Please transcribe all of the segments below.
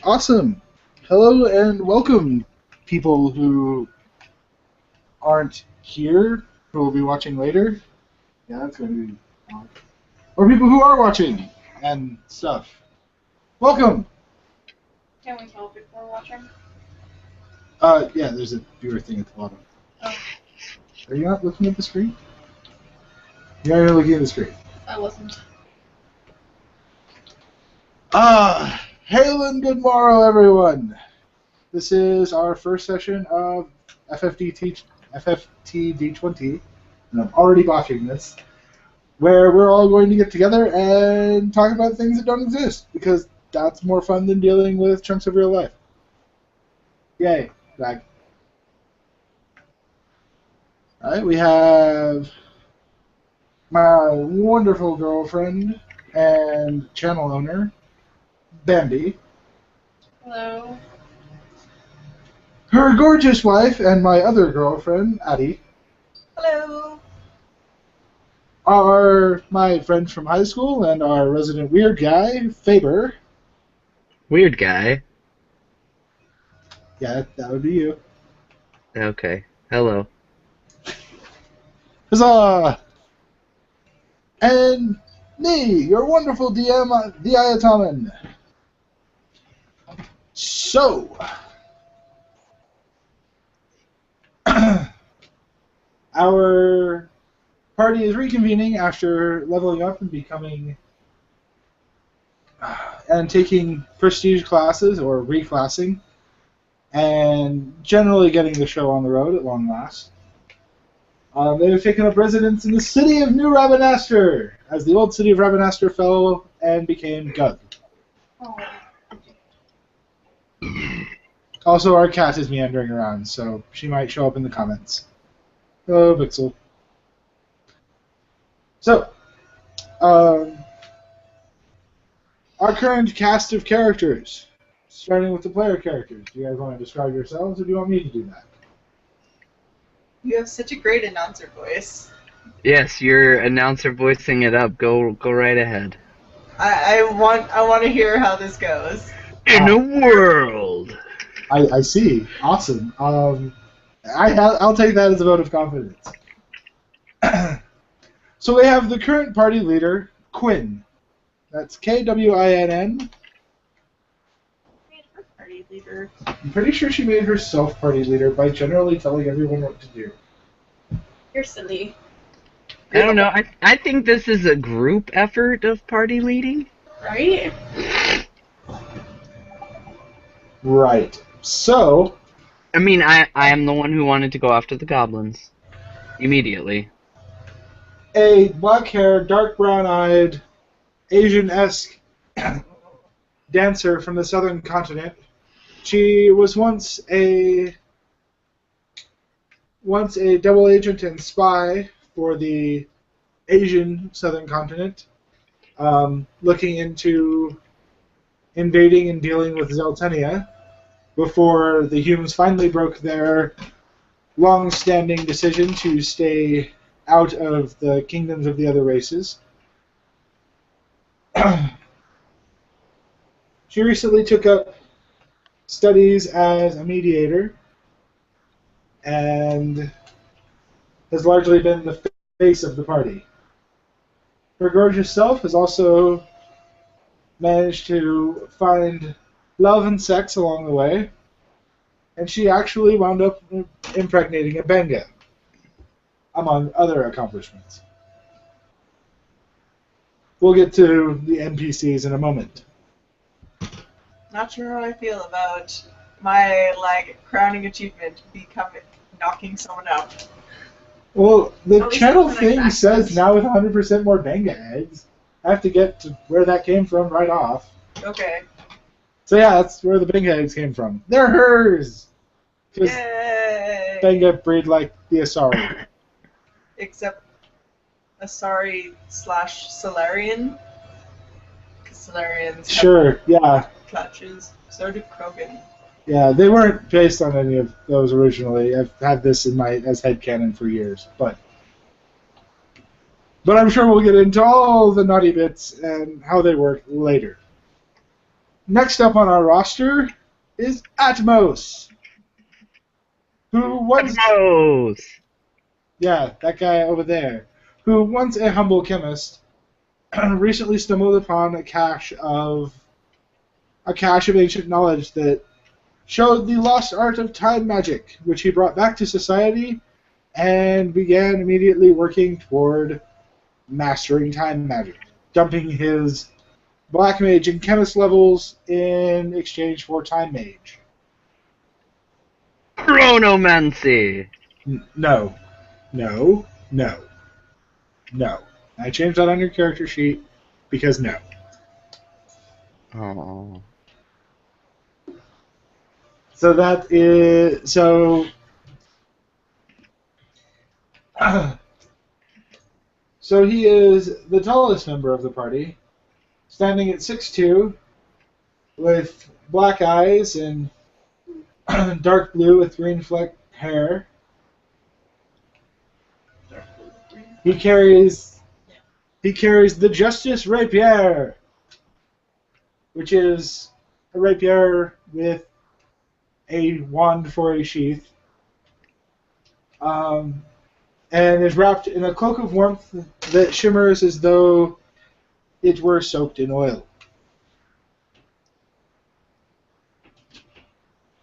Awesome. Hello and welcome, people who aren't here, who will be watching later. Yeah, that's going to be odd. Or people who are watching and stuff. Welcome. Can we tell people we're watching? Yeah, there's a viewer thing at the bottom. Oh. Are you not looking at the screen? You're not even looking at the screen. I wasn't. Hail and good morrow, everyone. This is our first session of FFTd20, and I'm already botching this, where we're all going to get together and talk about things that don't exist, because that's more fun than dealing with chunks of real life. Yay. Back. Alright, we have my wonderful girlfriend and channel owner, Bambi. Hello. Her gorgeous wife and my other girlfriend, Addie. Hello. Are my friends from high school and our resident weird guy, Faber. Weird guy? Yeah, that would be you. Okay. Hello. Huzzah! And me, your wonderful DM, Diatoman. So, our party is reconvening after leveling up and becoming and taking prestige classes or reclassing and generally getting the show on the road at long last. They have taken up residence in the city of New Rabanastre as the old city of Rabanastre fell and became Gug. Oh. Also, our cat is meandering around, so she might show up in the comments. Hello, Pixel. So, our current cast of characters, starting with the player characters. Do you guys want to describe yourselves, or do you want me to do that? You have such a great announcer voice. Yes, your announcer voicing it up. Go right ahead. I want to hear how this goes. In a world. I see. Awesome. I'll take that as a vote of confidence. So we have the current party leader, Quinn. That's Kwinn. Party leader. I'm pretty sure she made herself party leader by generally telling everyone what to do. You're silly. I don't know. I think this is a group effort of party leading. Right? Right. So, I mean, I am the one who wanted to go after the goblins. Immediately. a black-haired, dark brown-eyed, Asian-esque dancer from the southern continent. She was once a double agent and spy for the Asian southern continent, looking into invading and dealing with Zeltenia before the humans finally broke their long-standing decision to stay out of the kingdoms of the other races. She recently took up studies as a mediator and has largely been the face of the party. Her gorgeous self has also managed to find love and sex along the way, and she actually wound up impregnating a Bangaa, among other accomplishments. We'll get to the NPCs in a moment. Not sure how I feel about my crowning achievement becoming knocking someone out. Well, the At least channel that's an thing exact says sense. now with 100% more Bangaa eggs. I have to get to where that came from right off. Okay. So yeah, that's where the Bangaa eggs came from. They're hers! Because Yay! Bangaa breed like the Asari. Except Asari/Solarian. Because Solarians Sure, yeah. have clutches. So do Krogan. Yeah, they weren't based on any of those originally. I've had this in my as headcanon for years, but I'm sure we'll get into all the naughty bits and how they work later. Next up on our roster is Atmos, who once... Atmos! Yeah, that guy over there, who once a humble chemist, recently stumbled upon a cache of ancient knowledge that showed the lost art of time magic, which he brought back to society and began immediately working toward mastering time magic, dumping his black mage and chemist levels in exchange for time mage. Chronomancy! No. No. No. No. I changed that on your character sheet because no. Oh. So that is... So... So he is the tallest member of the party, standing at 6'2", with black eyes and dark blue with green flecked hair. He carries the Justice Rapier, which is a rapier with a wand for a sheath, and is wrapped in a cloak of warmth that shimmers as though it were soaked in oil.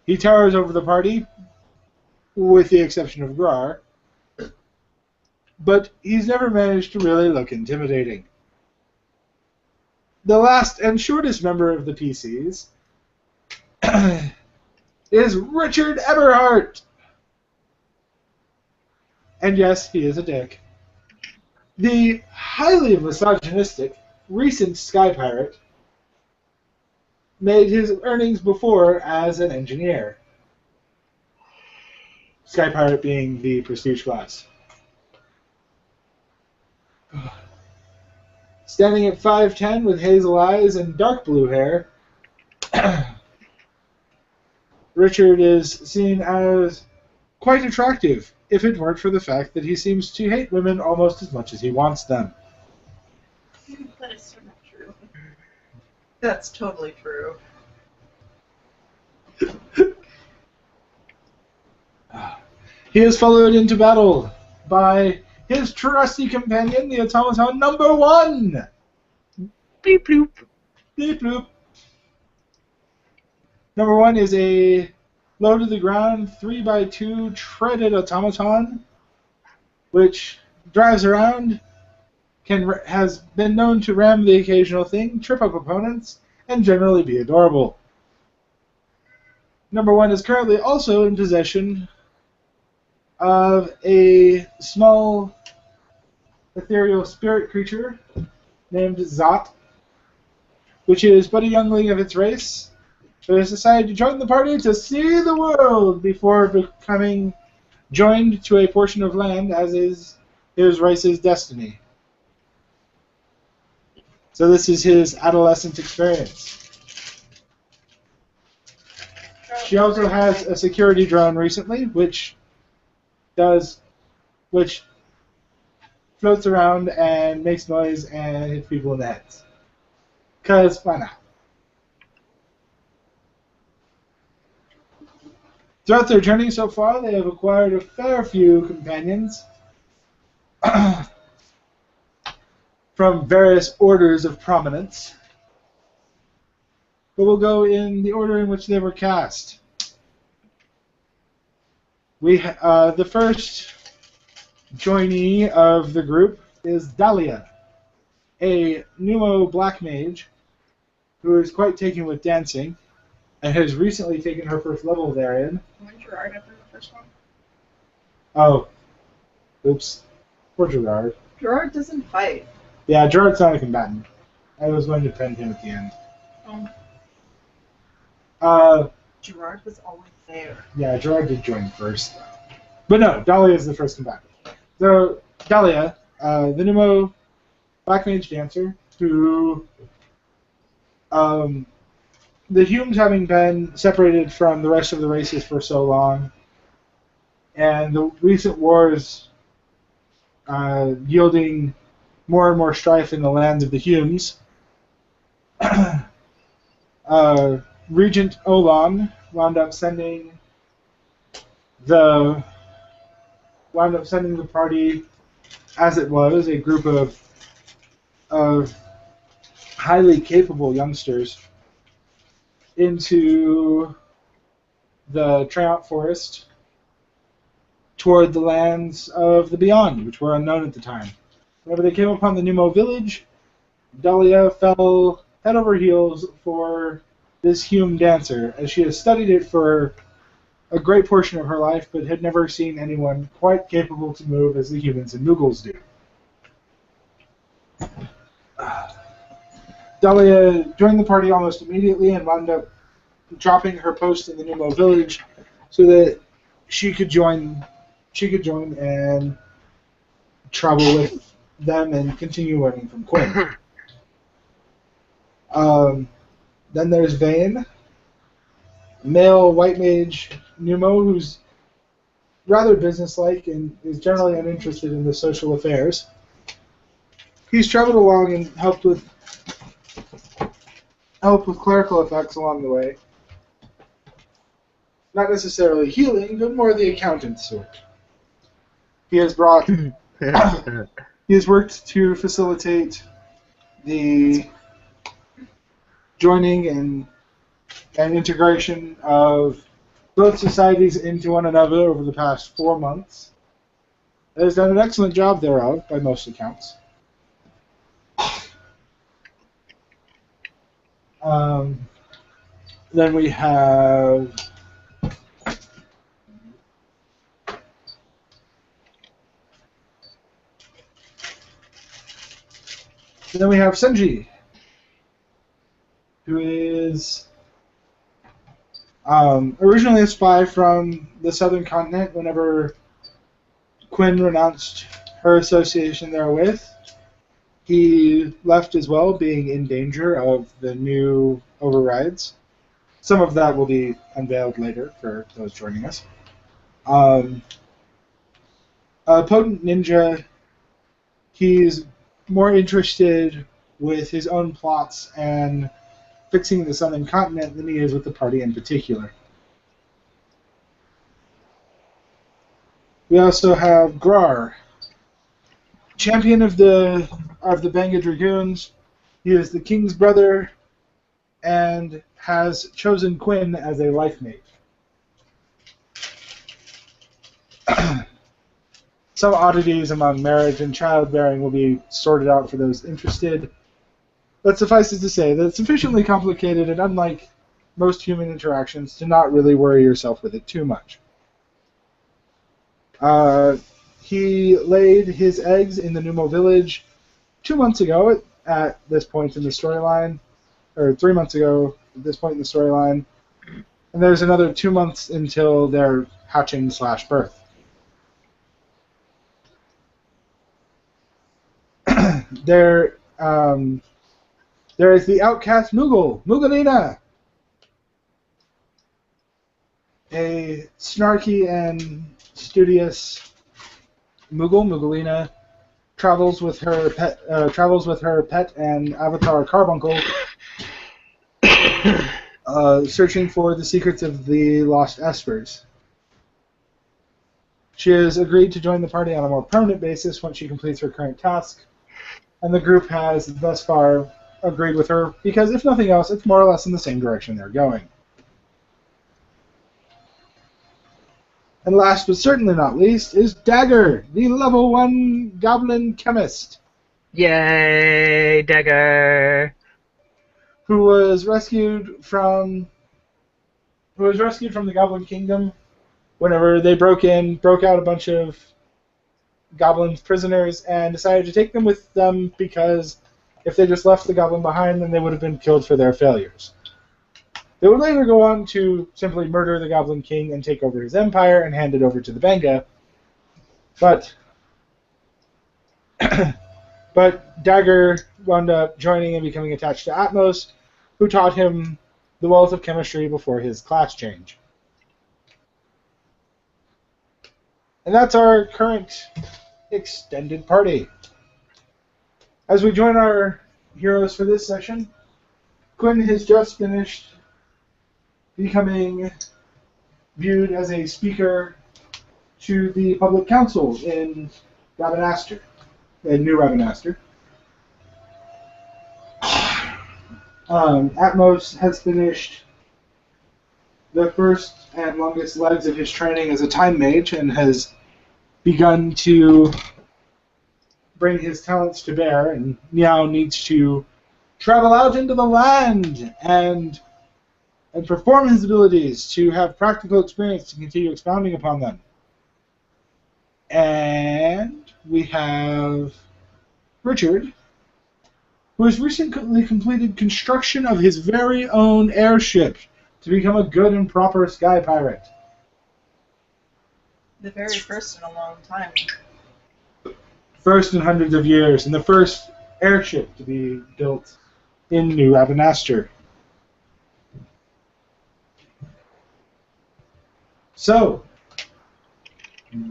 He towers over the party, with the exception of Grar, but he's never managed to really look intimidating. The last and shortest member of the PCs is Richard Eberhardt. And yes, he is a dick. The highly misogynistic recent Sky Pirate made his earnings before as an engineer. Sky Pirate being the prestige class. Standing at 5'10" with hazel eyes and dark blue hair, Richard is seen as quite attractive, if it weren't for the fact that he seems to hate women almost as much as he wants them. That is so not true. That's totally true. He is followed into battle by his trusty companion, the automaton number 1. Beep bloop. Beep bloop. Number 1 is a low to the ground 3x2 treaded automaton, which drives around, has been known to ram the occasional thing, trip up opponents, and generally be adorable. Number 1 is currently also in possession of a small ethereal spirit creature named Zot, which is but a youngling of its race, but has decided to join the party to see the world before becoming joined to a portion of land as is his race's destiny. So this is his adolescent experience. She also has a security drone recently, which floats around and makes noise and hits people in the heads. 'Cause why not? Throughout their journey so far, they have acquired a fair few companions from various orders of prominence. But we'll go in the order in which they were cast. The first joinee of the group is Dahlia, a Numo black mage who is quite taken with dancing and has recently taken her first level therein. When Gerard after the first one? Oh, oops. Poor Gerard. Gerard doesn't fight. Yeah, Gerard's not a combatant. I was going to pen him at the end. Gerard was always there. Yeah, Gerard did join first. But no, Dahlia is the first combatant. So, Dahlia, the Numo black mage dancer, who, the humans having been separated from the rest of the races for so long, and the recent wars yielding more and more strife in the lands of the Humes, Regent Olan wound up sending the party, as it was, a group of highly capable youngsters into the Triumph Forest toward the lands of the Beyond, which were unknown at the time. Whenever they came upon the Numo village, Dahlia fell head over heels for this Hume dancer, as she has studied it for a great portion of her life, but had never seen anyone quite capable to move as the humans and Muggles do. Dahlia joined the party almost immediately and wound up dropping her post in the Numo village so that she could join and travel with them and continue learning from Quinn. Then there's Vane, male white mage Numo, who's rather businesslike and is generally uninterested in the social affairs. He's traveled along and helped with clerical effects along the way. Not necessarily healing, but more the accountant sort. He has brought. He has worked to facilitate the joining and integration of both societies into one another over the past 4 months. He has done an excellent job thereof, by most accounts. Then we have Senji, who is originally a spy from the southern continent whenever Quinn renounced her association therewith. He left as well, being in danger of the new overrides. Some of that will be unveiled later for those joining us. A potent ninja. He's more interested with his own plots and fixing the southern continent than he is with the party in particular. We also have Grar, champion of the Bangaa Dragoons. He is the king's brother and has chosen Quinn as a life mate. Some oddities among marriage and childbearing will be sorted out for those interested, but suffice it to say that it's sufficiently complicated and unlike most human interactions to not really worry yourself with it too much. He laid his eggs in the Numo village 2 months ago at this point in the storyline, or 3 months ago at this point in the storyline, and there's another 2 months until their hatching/birth. There is the outcast Mugalina, a snarky and studious Mugalina, travels with her pet and avatar Carbuncle, searching for the secrets of the lost espers. She has agreed to join the party on a more permanent basis once she completes her current task, and the group has thus far agreed with her because, if nothing else, it's more or less in the same direction they're going. And last but certainly not least is Dagger, the level 1 goblin chemist. Yay, Dagger! Who was rescued from the Goblin Kingdom whenever they broke out a bunch of goblin prisoners and decided to take them with them because if they just left the goblin behind, then they would have been killed for their failures. They would later go on to simply murder the Goblin King and take over his empire and hand it over to the Bangaa. But Dagger wound up joining and becoming attached to Atmos, who taught him the wealth of chemistry before his class change. And that's our current extended party. As we join our heroes for this session, Quinn has just finished becoming viewed as a speaker to the public council in Ravenaster, in New Ravenaster. Atmos has finished the first and longest legs of his training as a time mage and has begun to bring his talents to bear, and now needs to travel out into the land and perform his abilities to have practical experience to continue expounding upon them. And we have Richard, who has recently completed construction of his very own airship to become a good and proper sky pirate. The very first in a long time. First in hundreds of years, and the first airship to be built in New Ravenaster. So,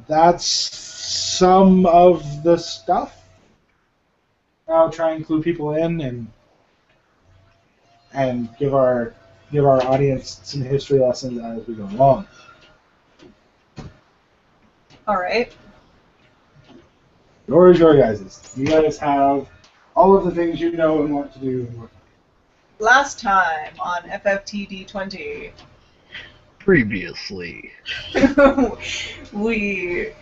that's some of the stuff. I'll try and clue people in and give our audience some history lessons as we go along. All right. Or is your guys'? You guys have all of the things you know and want to do. Last time on FFTd20, Previously. we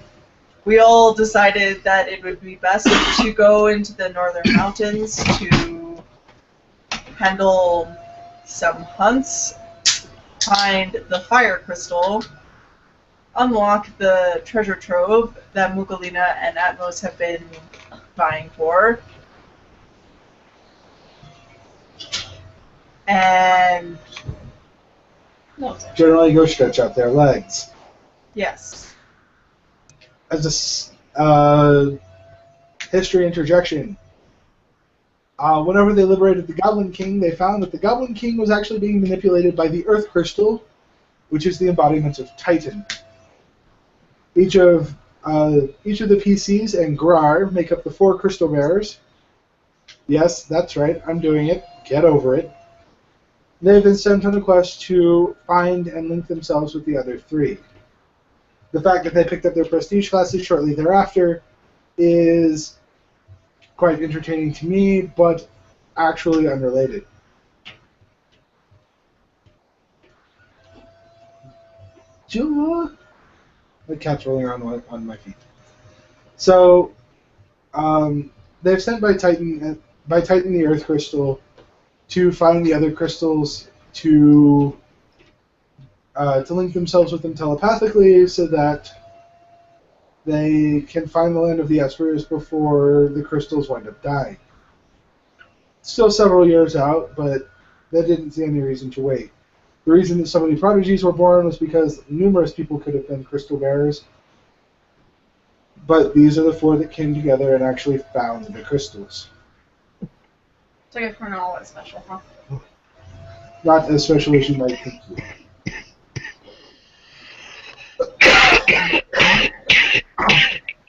all decided that it would be best to go into the northern mountains to handle some hunts, find the fire crystal, unlock the treasure trove that Mukalina and Atmos have been vying for, and Generally go stretch out their legs. yes. As a history interjection, whenever they liberated the Goblin King, they found that the Goblin King was actually being manipulated by the Earth Crystal, which is the embodiment of Titan. Each of the PCs and Grar make up the 4 crystal bearers. Yes, that's right, I'm doing it. Get over it. They've been sent on a quest to find and link themselves with the other 3. The fact that they picked up their prestige classes shortly thereafter is quite entertaining to me, but actually unrelated. Jula? The cat's rolling around on my feet. So, they've sent by Titan the Earth Crystal to find the other crystals to link themselves with them telepathically so that they can find the land of the Espers before the crystals wind up dying. Still several years out, but they didn't see any reason to wait. The reason that so many prodigies were born was because numerous people could have been crystal bearers, but these are the 4 that came together and actually found the crystals. It's like a Cornell special, huh? Not as special as you might think.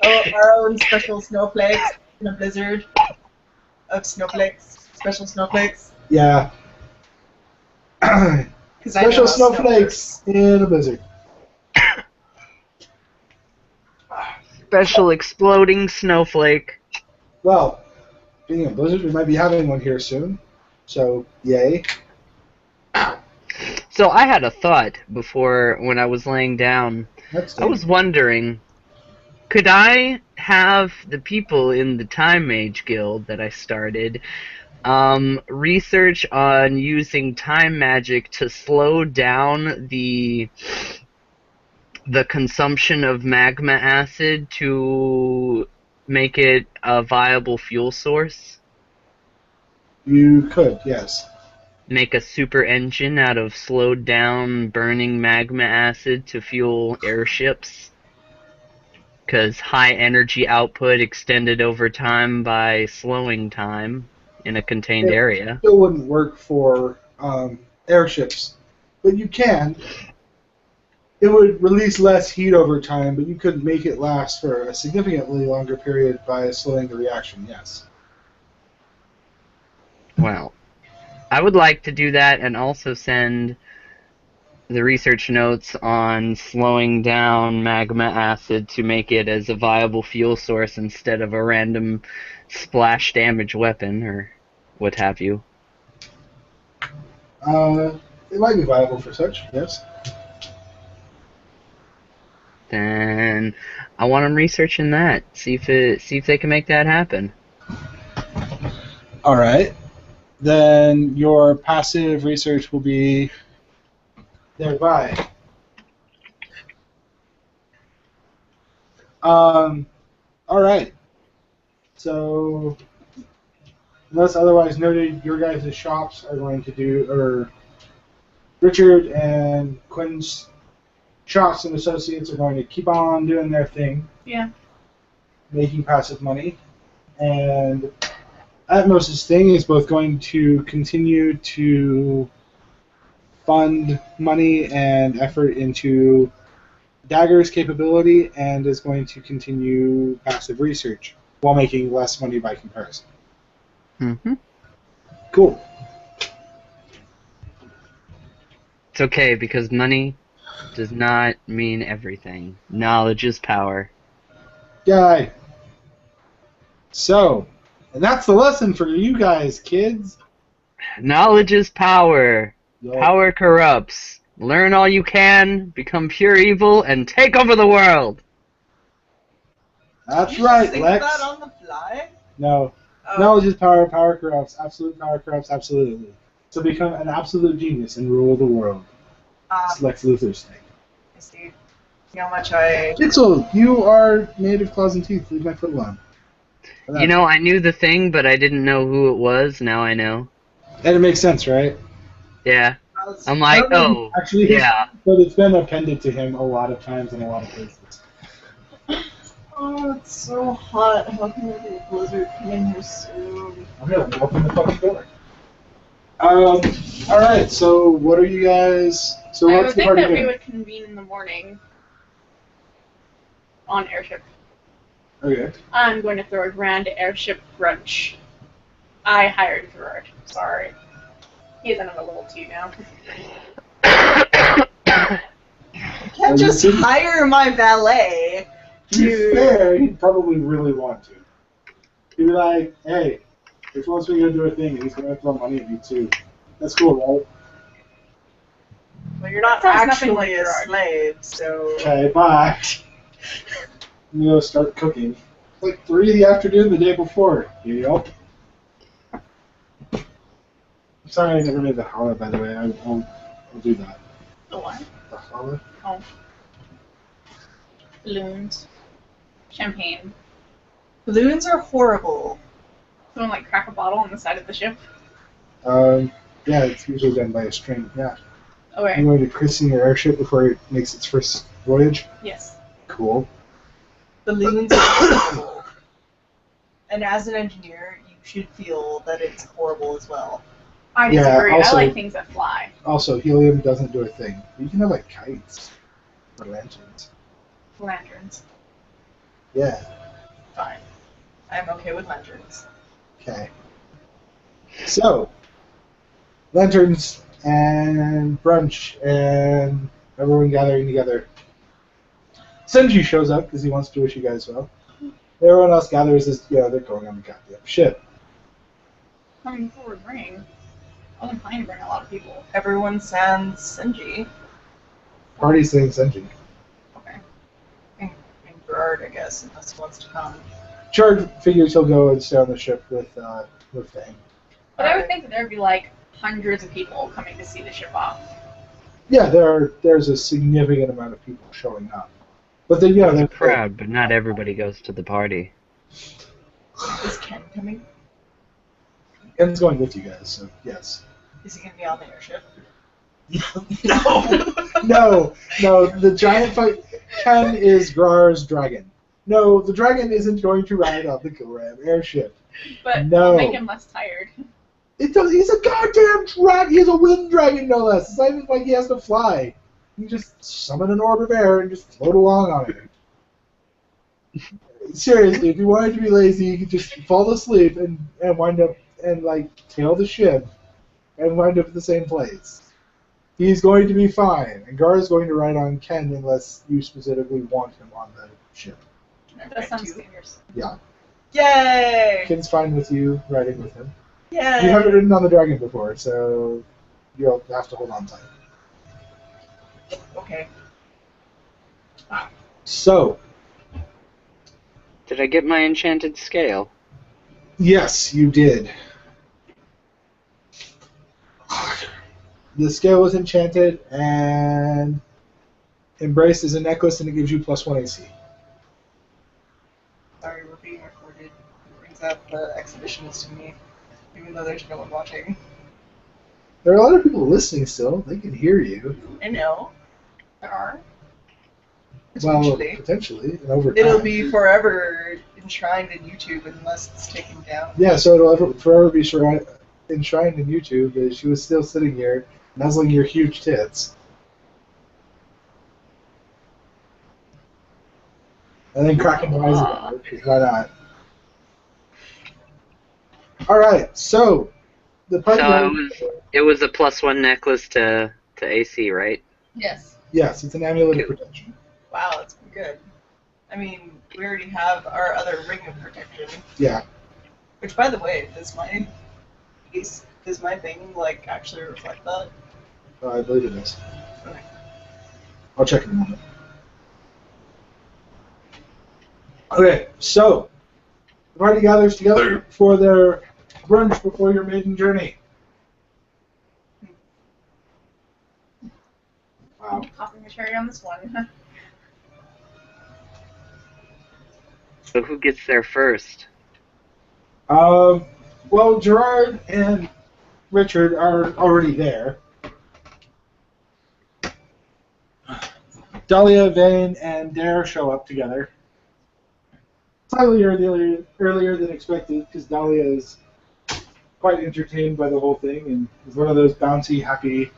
Oh, our own special snowflakes in a blizzard of snowflakes. Special snowflakes. Yeah. Special snowflakes in a blizzard. Special exploding snowflake. Well, being a blizzard, we might be having one here soon. So, yay. So I had a thought before when I was laying down. I was wondering, could I have the people in the Time Mage Guild that I started research on using time magic to slow down the consumption of magma acid to make it a viable fuel source? You could, yes. Make a super engine out of slowed down burning magma acid to fuel airships? Because high energy output extended over time by slowing time in a contained area. It still wouldn't work for airships, but you can. It would release less heat over time, but you could make it last for a significantly longer period by slowing the reaction, yes. Well, I would like to do that and also send the research notes on slowing down magma acid to make it as a viable fuel source instead of a random splash damage weapon or what have you. It might be viable for such, yes. Then I want them researching that. See if they can make that happen. All right. Then your passive research will be thereby. All right. So, unless otherwise noted, your guys' shops are going to do, or Richard and Quinn's shops and associates are going to keep on doing their thing. Yeah. Making passive money. And Atmos' thing is both going to continue to fund money and effort into Dagger's capability and is going to continue passive research while making less money by comparison. Mm-hmm. Cool. It's okay because money does not mean everything. Knowledge is power. Guy. So, and that's the lesson for you guys, kids. Knowledge is power. Yo. Power corrupts. Learn all you can, become pure evil, and take over the world. That's You right, think Lex. that on the fly? No. Oh. Knowledge is power. Power corrupts. Absolute power corrupts absolutely. So become an absolute genius and rule the world. It's Lex Luthor's thing. I see. You know how much I... Pixel, you are made of claws and teeth. Leave my foot alone. You know, I knew the thing, but I didn't know who it was. Now I know. And it makes sense, right? Yeah. I'm like, oh, Actually, yeah. But it's been appended to him a lot of times in a lot of places. Oh, it's so hot. How can there be a blizzard coming here soon? I'm gonna open the fucking door. Alright, so what are you guys... So I what's would the think party that we doing? would convene in the morning on airship. Okay. I'm going to throw a grand airship brunch. I hired Gerard. Sorry. He is another level 2 now. You can't just hire my valet To be to... fair, he'd probably really want to. He'd be like, hey, this wants me to do a thing, and he's gonna throw money at me too. That's cool, right? Well, you're not Sounds nothing actually like a Gerard. slave, so... Okay, bye. I'm gonna start cooking. It's like 3 in the afternoon the day before. Yep. I'm sorry I never made the challah, by the way. I'll do that. The what? The challah? Oh. Balloons. Champagne. Balloons are horrible. Someone like crack a bottle on the side of the ship. Yeah, it's usually done by a string. Yeah. Okay. I'm going to christen your airship before it makes its first voyage. Yes. Cool. Balloons are horrible. And as an engineer, you should feel that it's horrible as well. I Yeah, disagree. also- I like things that fly. Also, helium doesn't do a thing. You can have like kites or lanterns. Lanterns. Yeah. Fine. I'm okay with lanterns. Okay. So, lanterns and brunch and everyone gathering together. Senju shows up because he wants to wish you guys well. Everyone else gathers as they're going on the goddamn ship. Coming forward, ring. I wasn't planning to bring a lot of people. Everyone sans Senji. Party's saying Senju. Okay. And Gerard, I guess, unless he wants to come. Chard figures he'll go and stay on the ship with Fang. But I would think that there would be like hundreds of people coming to see the ship off. Yeah, there's a significant amount of people showing up. But then, It's they're a crowd, but not everybody goes to the party. Is Ken coming? Ken's going with you guys, so yes. Is he going to be on the airship? No, the giant fight. Ken is Grar's dragon. No, the dragon isn't going to ride on the Kilram airship. But No. I'll make him less tired. He's a goddamn dragon. He's a wind dragon, no less. It's not even like he has to fly. You just summon an orb of air and just float along on it. Seriously, if you wanted to be lazy, you could just fall asleep and wind up and like tail the ship and wind up at the same place. He's going to be fine, and Gar is going to ride on Ken unless you specifically want him on the ship. That sounds dangerous. Yeah. Yay! Ken's fine with you riding with him. Yay! You haven't ridden on the dragon before, so you'll have to hold on tight. Okay. So, Did I get my enchanted scale? yes, you did. The scale was enchanted, and Embrace is a necklace, and it gives you +1 AC. Sorry, we're being recorded. It brings out the exhibitionist in me, even though there's no one watching. There are a lot of people listening still. They can hear you. I know. There are. Well, Potentially. potentially, and over time. It'll be forever enshrined in YouTube unless it's taken down. Yeah, so it'll forever be enshrined in YouTube that she was still sitting here, nuzzling your huge tits. And then cracking eyes about it, 'cause why not? Alright, so the party It was a +1 necklace to AC, right? Yes. yes, it's an amulet of protection. Wow, that's good. I mean, we already have our other ring of protection. Yeah. Which, by the way, does my thing like actually reflect that? I believe it is. Okay. I'll check in a moment. Okay, so the party gathers together for their brunch before your maiden journey. Wow. Popping a cherry on this one. So who gets there first? Well, Gerard and Richard are already there. Dahlia, Vane, and Dare show up together. Slightly earlier than expected, because Dahlia is quite entertained by the whole thing and is one of those bouncy, happy,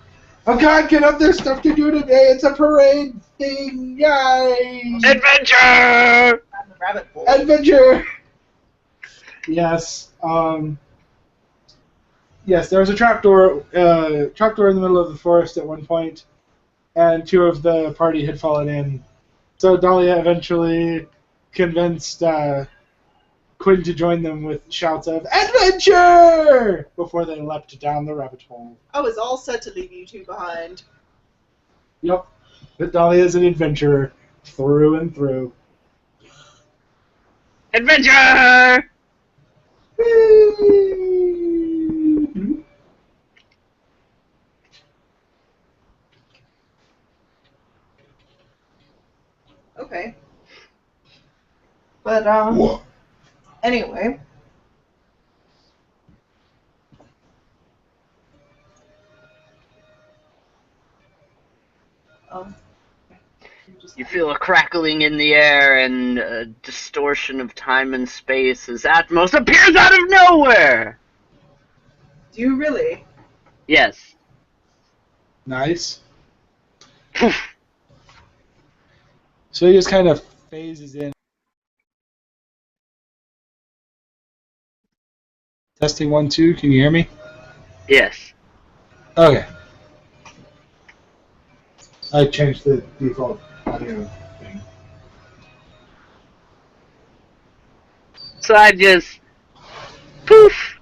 oh god, get up, there's stuff to do today, it's a parade thing, yay! Adventure! I'm the rabbit hole. Adventure! Yes, yes, there was a trapdoor in the middle of the forest at one point, and two of the party had fallen in. So Dahlia eventually convinced Quinn to join them with shouts of adventure before they leapt down the rabbit hole. I was all set to leave you two behind. Yep, but Dahlia is an adventurer through and through. Adventure! Okay. But, anyway. You feel a crackling in the air and a distortion of time and space as Atmos appears out of nowhere! Do you really? Yes. Nice. So he just kind of phases in. Testing 1, 2, can you hear me? Yes. Okay. I changed the default audio thing. So I just... poof!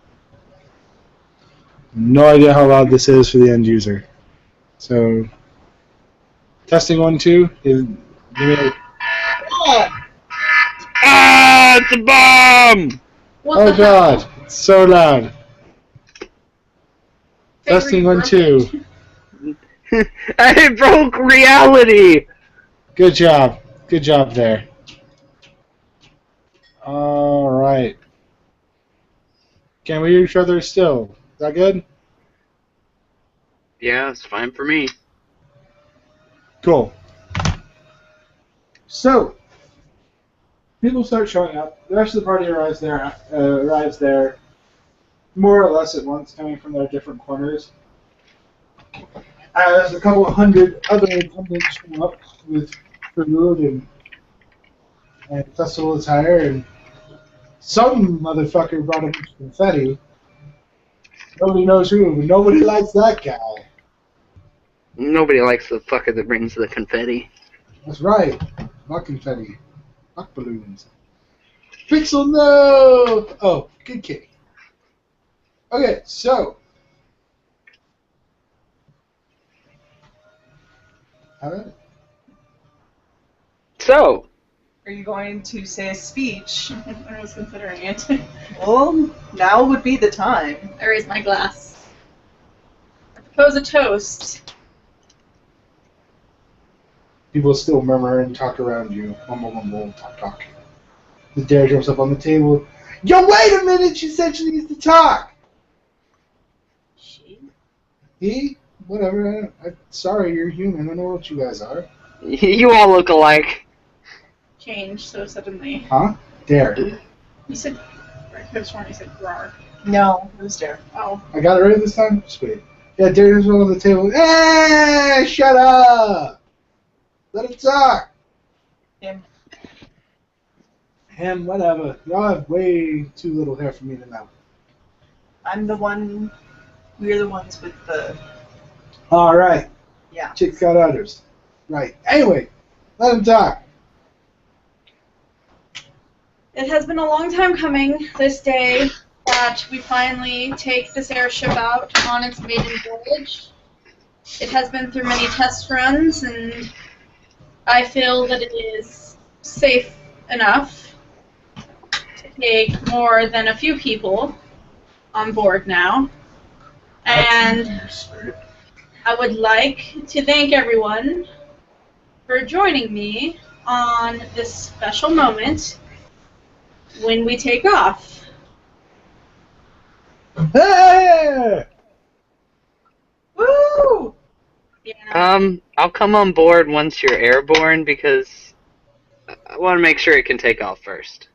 No idea how loud this is for the end user. So, testing 1, 2. Give me a... Ah, it's a bomb! What Oh the god, hell? it's so loud. Fairy Testing 1, broke 2. it. I broke reality! Good job. Good job there. Alright. Can we hear each other still? Is that good? Yeah, it's fine for me. Cool. So, people start showing up. The rest of the party arrives there more or less at once, coming from their different corners. As a couple of hundred other attendants show up with food and festival attire, and some motherfucker brought a bunch of confetti. Nobody knows who. Nobody likes that guy. Nobody likes the fucker that brings the confetti. That's right. Not confetti. Not balloons. Pixel, no! Oh, good kitty. Okay, so. How about it? So, Are you going to say a speech? I was considering it. Well, now would be the time. I raise my glass. I propose a toast. People still murmur and talk around you. Mumble, mumble, talk, talk. The dare jumps up on the table. Yo, wait a minute! She said she needs to talk! She? He? Whatever. Sorry, you're human. I don't know what you guys are. you all look alike. Changed so suddenly. Huh? Dare. You said. I could have sworn you said Grar. No, it was Dare. Oh. I got it right this time? Sweet. Yeah, Dare jumps up on the table. Hey! Shut up! Let him talk! Him. Him, whatever. Y'all have way too little hair for me to know. I'm the one. We're the ones with the. Alright. Yeah. Chicks got udders. Right. Anyway, let him talk. It has been a long time coming, this day, that we finally take this airship out on its maiden voyage. It has been through many test runs, and I feel that it is safe enough to take more than a few people on board now. And I would like to thank everyone for joining me on this special moment when we take off. Hey! Woo! Yeah. I'll come on board once you're airborne because I want to make sure it can take off first.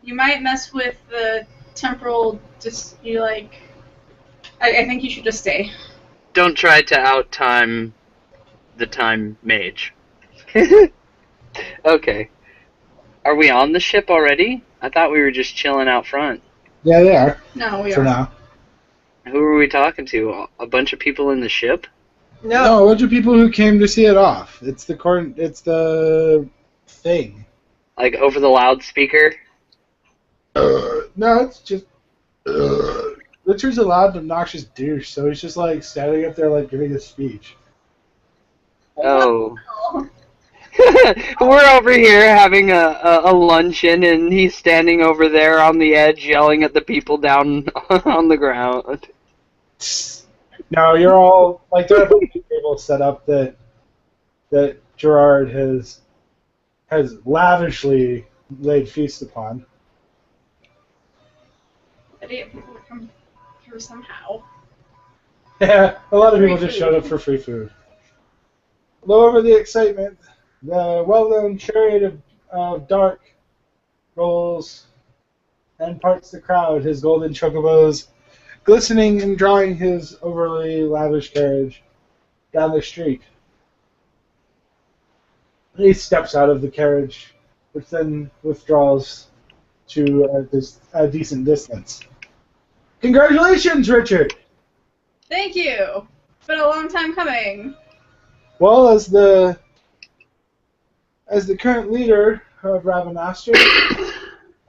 You might mess with the temporal. I think you should just stay. Don't try to outtime the time mage. Okay. Are we on the ship already? I thought we were just chilling out front. Yeah, they are. No, we For are. now. Who are we talking to? A bunch of people in the ship? No, a bunch of people who came to see it off. It's the thing. Like over the loudspeaker? No, it's just. Richard's a loud, obnoxious douche, so he's just like standing up there, like giving a speech. Oh. We're over here having a luncheon, and he's standing over there on the edge yelling at the people down on the ground. No, you're all like there are a bunch of tables set up that Gerard has lavishly laid feast upon. Idiot people would come through somehow. Yeah, a lot of people Free just food. showed up for free food. Low over the excitement, the well-known chariot of dark rolls and parts the crowd, his golden chocobos glistening and drawing his overly lavish carriage down the street. He steps out of the carriage, which then withdraws to a decent distance. Congratulations, Richard! Thank you. It's been a long time coming. Well, as the current leader of Ravenaster,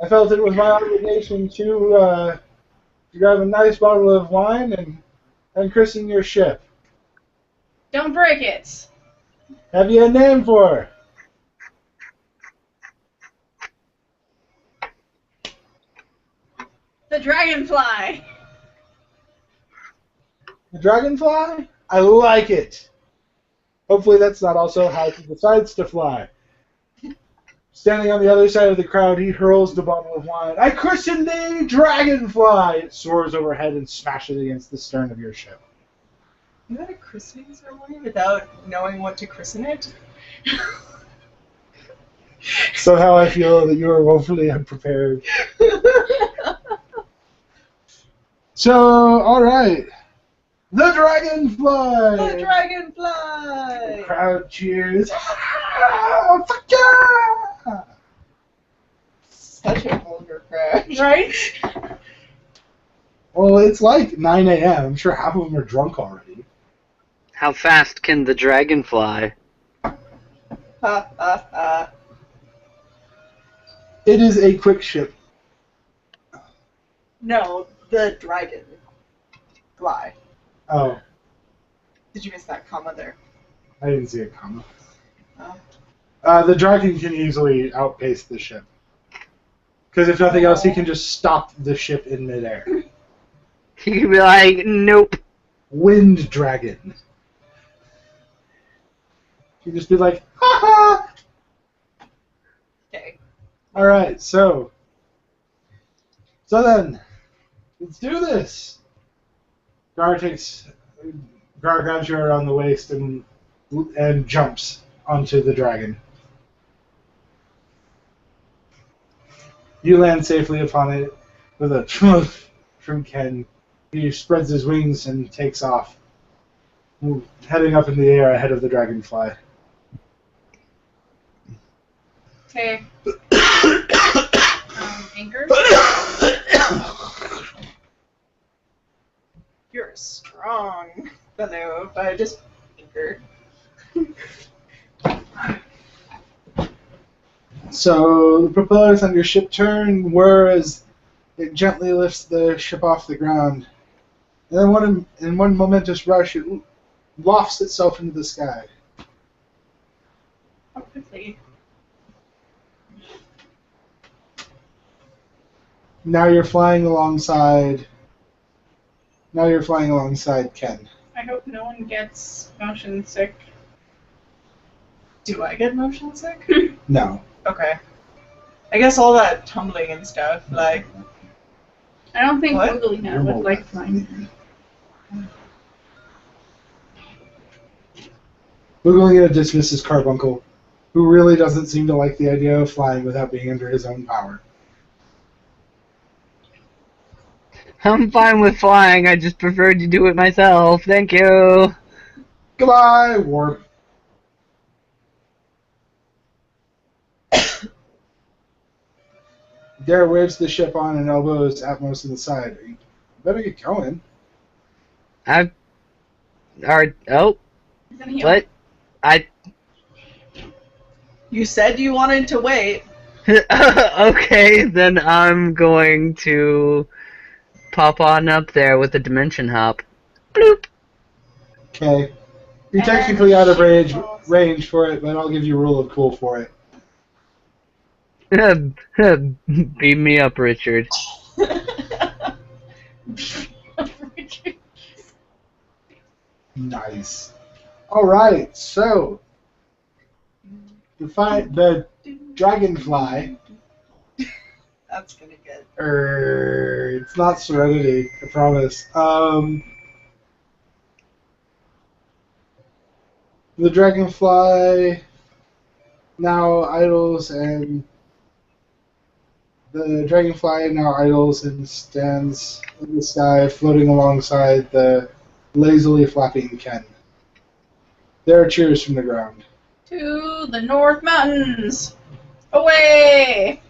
I felt it was my obligation to grab a nice bottle of wine and christen your ship. Don't break it. Have you a name for her? The Dragonfly. The Dragonfly? I like it. Hopefully that's not also how he decides to fly. Standing on the other side of the crowd, he hurls the bottle of wine. I christen thee, Dragonfly! It soars overhead and smashes against the stern of your ship. You had a christening ceremony without knowing what to christen it? Somehow I feel that you are woefully unprepared. So, alright. The Dragonfly! The Dragonfly! The crowd cheers. Ah, fuck yeah! Such a vulgar crowd. Right? Well, it's like 9 a.m. I'm sure half of them are drunk already. How fast can the dragon fly? It is a quick ship. No, the dragon. Fly. Oh, Did you miss that comma there? I didn't see a comma. Oh. The dragon can easily outpace the ship. Because if nothing else, he can just stop the ship in midair. He can be like, nope. Wind dragon. You just be like, ha ha! Okay. Alright, so then, let's do this. Gar grabs you around the waist and jumps onto the dragon. You land safely upon it with a trump from Ken. He spreads his wings and takes off, heading up in the air ahead of the dragonfly. Okay. Anchor. You're a strong fellow, but I just anchored. So the propellers on your ship turn whir as it gently lifts the ship off the ground. And then in one momentous rush, it lofts itself into the sky. How quickly? Now you're flying alongside Ken. I hope no one gets motion sick. Do I get motion sick? No. Okay. I guess all that tumbling and stuff, like... I don't think What? Angelina would like flying. We're going to dismiss this carbuncle, who really doesn't seem to like the idea of flying without being under his own power. I'm fine with flying, I just prefer to do it myself. Thank you. Goodbye, warp. Dare waves the ship on and elbows Atmos in the side. You better get going. Oh, Isn't he what? You said you wanted to wait. Okay, then I'm going to pop on up there with a dimension hop. Bloop. Okay. You're And technically out of she range for it, but I'll give you rule of cool for it. Beam me up, Richard. Nice. Alright, so the dragonfly. That's gonna get... It's not Serenity, I promise. The dragonfly now idles and stands in the sky, floating alongside the lazily flapping Ken. There are cheers from the ground. To the North Mountains! Away!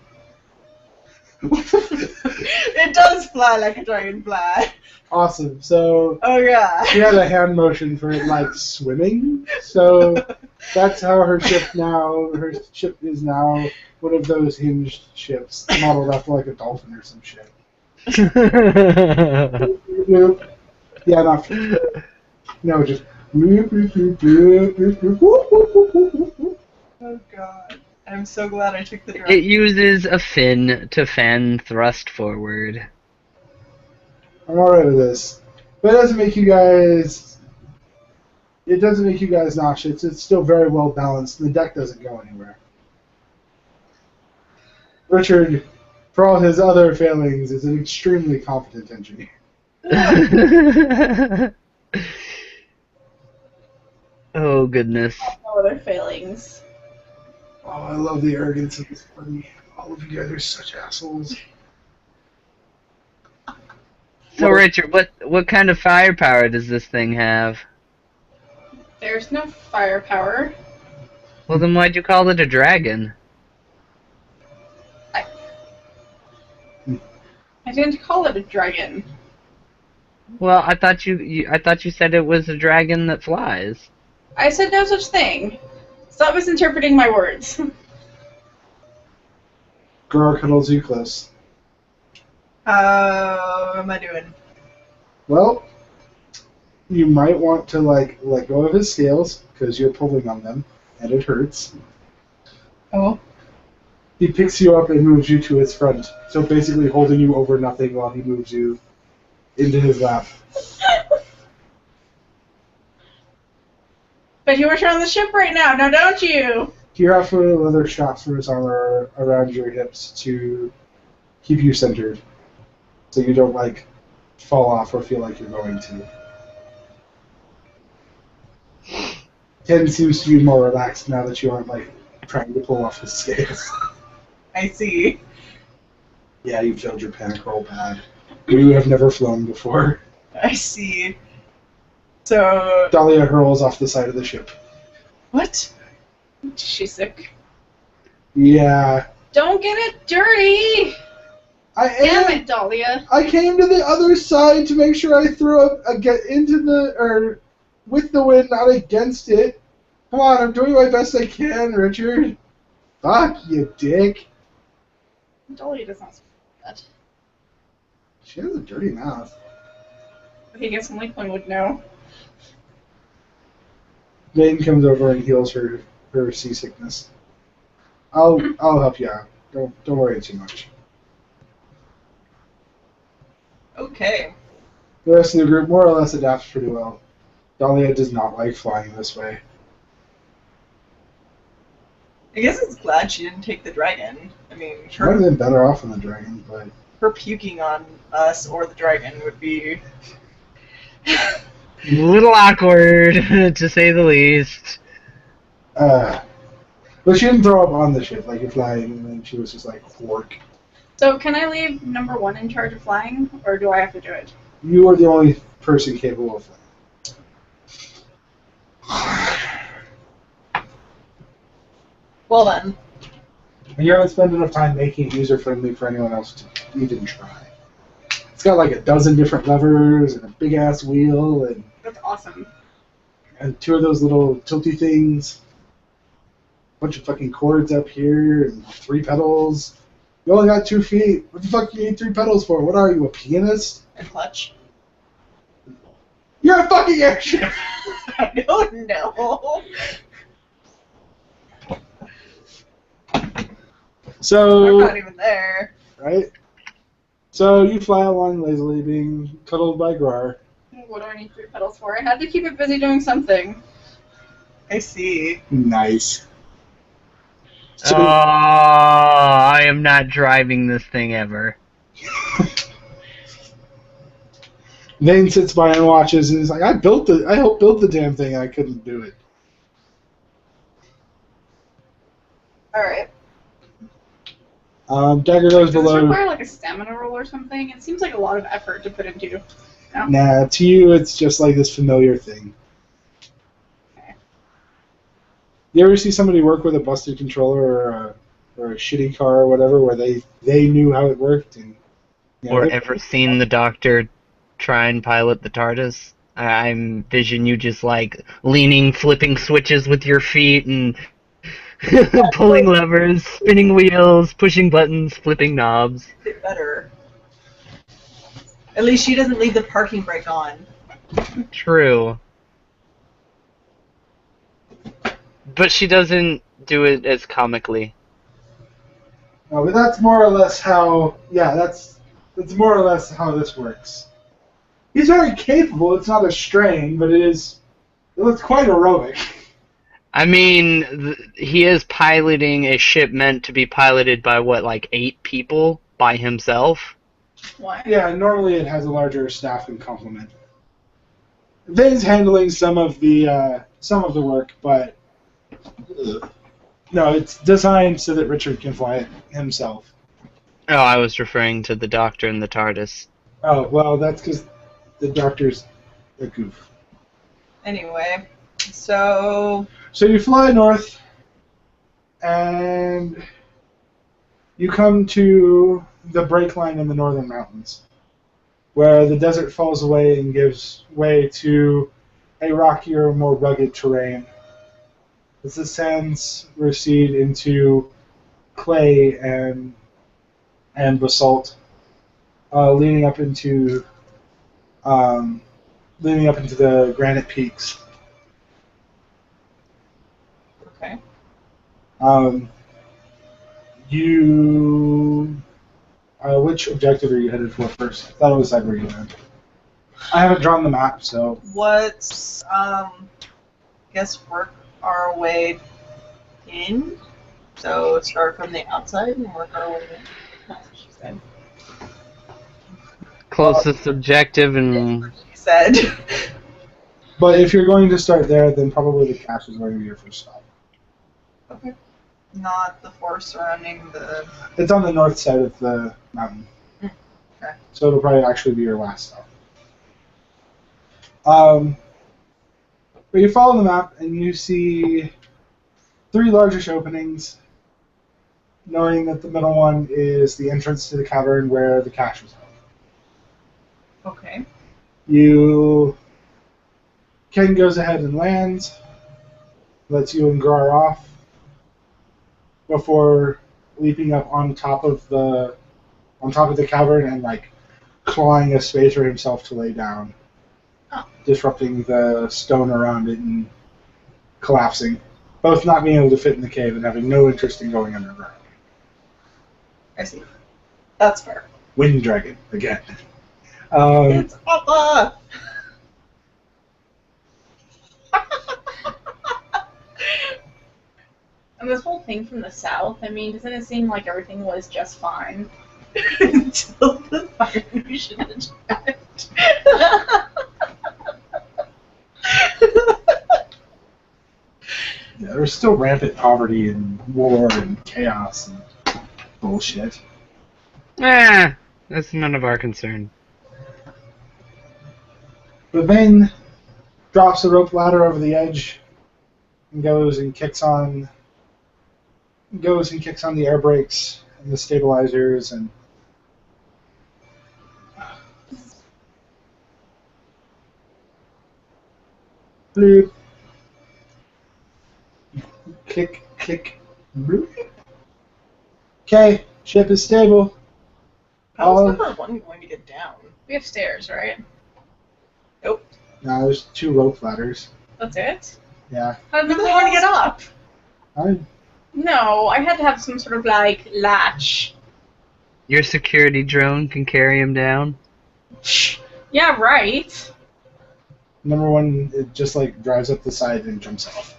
It does fly like a dragonfly. Awesome. So Oh yeah. she had a hand motion for it like swimming. So that's how her ship is now one of those hinged ships, modeled after like a dolphin or some shit. Bloop. Yeah, no, just. Oh god. I'm so glad I took the drop. It uses a fin to fan thrust forward. I'm alright with this, but it doesn't make you guys. It doesn't make you guys nauseous. It's still very well balanced. The deck doesn't go anywhere. Richard, for all his other failings, is an extremely competent engineer. Oh, goodness. No other failings. Oh, I love the arrogance of this party. All of you guys are such assholes. So, Richard, what kind of firepower does this thing have? There's no firepower. Well, then why'd you call it a dragon? I didn't call it a dragon. Well, I thought you said it was a dragon that flies. I said no such thing. Stop misinterpreting my words. Grar cuddles you close. How am I doing? Well, you might want to let go of his scales because you're pulling on them and it hurts. Oh. He picks you up and moves you to his front, so basically holding you over nothing while he moves you into his lap. But you wish you're on the ship right now, now don't you? You have a leather strap for his armor around your hips to keep you centered, so you don't fall off or feel like you're going to. Ken seems to be more relaxed now that you aren't trying to pull off his scales. I see. Yeah, you failed your panic roll bad. You have never flown before. I see. So... Dahlia hurls off the side of the ship. What? She's sick. Yeah. Don't get it dirty! Damn it, Dahlia. I came to the other side to make sure I threw up with the wind, not against it. Come on, I'm doing my best I can, Richard. Fuck you, dick. Dahlia does not speak that. She has a dirty mouth. I guess Linkling would know. Vane comes over and heals her seasickness. I'll help you out. Don't worry too much. Okay. The rest of the group more or less adapts pretty well. Dahlia does not like flying this way. I guess it's glad she didn't take the dragon. I mean, She might have been better off on the dragon, but... her puking on us or the dragon would be... A little awkward, to say the least. But she didn't throw up on the ship, you're flying, and then she was just fork. So can I leave number 1 in charge of flying, or do I have to do it? You are the only person capable of flying. Well then. And you haven't spent enough time making it user-friendly for anyone else to even try. It's got a dozen different levers, and a big-ass wheel, and... That's awesome. And 2 of those little tilty things. A bunch of fucking cords up here, and 3 pedals. You only got 2 feet. What the fuck do you need 3 pedals for? What are you, a pianist? And clutch. You're a fucking airship! I don't know. So... I'm not even there. Right? So you fly along lazily, being cuddled by Grar. What do I need 3 pedals for? I had to keep it busy doing something. I see. Nice. So, I am not driving this thing ever. Vane sits by and watches, and is like, I helped build the damn thing, and I couldn't do it. Alright. Dagger goes Does this below. require a stamina roll or something? It seems like a lot of effort to put into. No? Nah, to you, it's just this familiar thing. Okay. You ever see somebody work with a busted controller or a shitty car or whatever, where they knew how it worked? And Or ever seen the Doctor try and pilot the TARDIS? I envision you just leaning, flipping switches with your feet and pulling levers, spinning wheels, pushing buttons, flipping knobs. Bit better. At least she doesn't leave the parking brake on. True. But she doesn't do it as comically. Oh, but that's more or less how. Yeah, that's more or less how this works. He's very capable. It's not a strain, but it's quite heroic. I mean, he is piloting a ship meant to be piloted by, 8 people by himself? Why? Yeah, normally it has a larger staff and complement. Vane's handling some of the work, but no, it's designed so that Richard can fly it himself. Oh, I was referring to the Doctor and the TARDIS. Oh, well, that's because the Doctor's a goof. Anyway, so you fly north, and you come to the break line in the northern mountains. where the desert falls away and gives way to a rockier, more rugged terrain. As the sands recede into clay and basalt, leading up into the granite peaks. Okay. Which objective are you headed for first? I thought it was where you went. I haven't drawn the map, so. What's, guess work our way in? So start from the outside and work our way in. That's what she said. Closest objective and... She said. But if you're going to start there, then probably the cache is going to be your first stop. Okay. Not the forest surrounding the... It's on the north side of the mountain. Okay. So it'll probably actually be your last stop. But you follow the map and you see 3 largish openings, knowing that the middle one is the entrance to the cavern where the cache was held. Okay. Ken goes ahead and lands, lets you and Grar off, before leaping up on top of the cavern and clawing a space for himself to lay down, disrupting the stone around it and collapsing. Both not being able to fit in the cave and having no interest in going underground. I see. That's fair. Wind dragon again. It's Papa. And this whole thing from the south, I mean, doesn't it seem like everything was just fine? Until the fire fusion attacked. Yeah, there's still rampant poverty and war and chaos and bullshit. That's none of our concern. The Vane drops a rope ladder over the edge and goes and kicks on the air brakes and the stabilizers and bloop. Click, click, bloop. Okay, ship is stable. How's number 1 going to get down? We have stairs, right? Nope. Now there's 2 rope ladders. That's it? Yeah. How did number 1 get up? I No, I had to have some sort of, latch. Your security drone can carry him down? Yeah, right. Number 1, it just drives up the side and jumps off.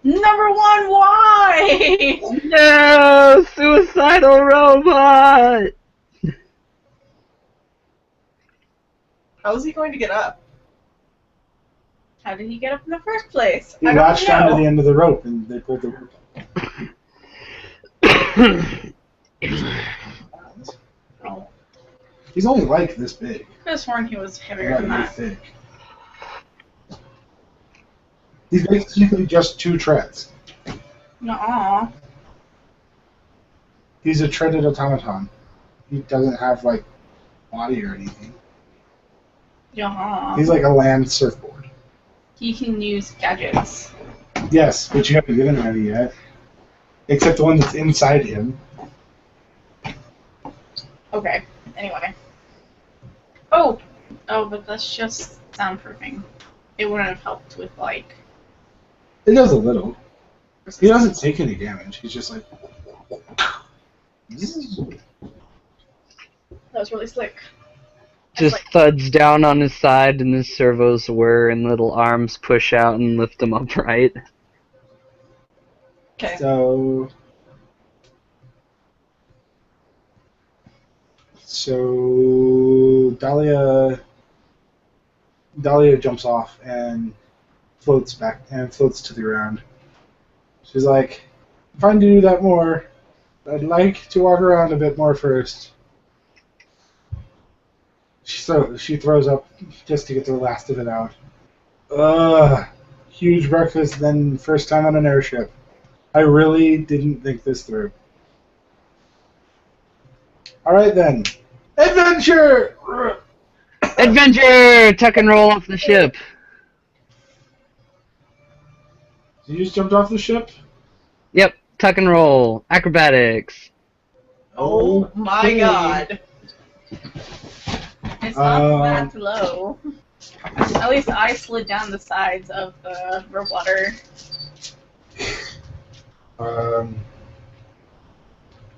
Number 1, why? No! Suicidal robot! How's he going to get up? How did he get up in the first place? He I don't latched down to know. the end of the rope and they pulled the rope up. Oh, He's only this big. I could have sworn he was heavier Not than really that. thick. He's basically just 2 treads. Nuh-uh. He's a treaded automaton. He doesn't have body or anything. Yeah. He's like a land surfboard. He can use gadgets. Yes, but you haven't given him any yet. Except the one that's inside him. Okay, anyway. Oh, but that's just soundproofing. It wouldn't have helped with, It does a little. He doesn't take any damage. He's just That was really slick. Just thuds down on his side and his servos whir and little arms push out and lift him upright. Okay. So Dahlia jumps off and floats to the ground. She's like, if I do that more, I'd like to walk around a bit more first. She throws up just to get the last of it out. Huge breakfast, then first time on an airship. I really didn't think this through. Alright then. Adventure! Adventure! Tuck and roll off the ship. You just jumped off the ship? Yep, tuck and roll. Acrobatics. Oh my god. It's not that low. At least I slid down the sides of the water.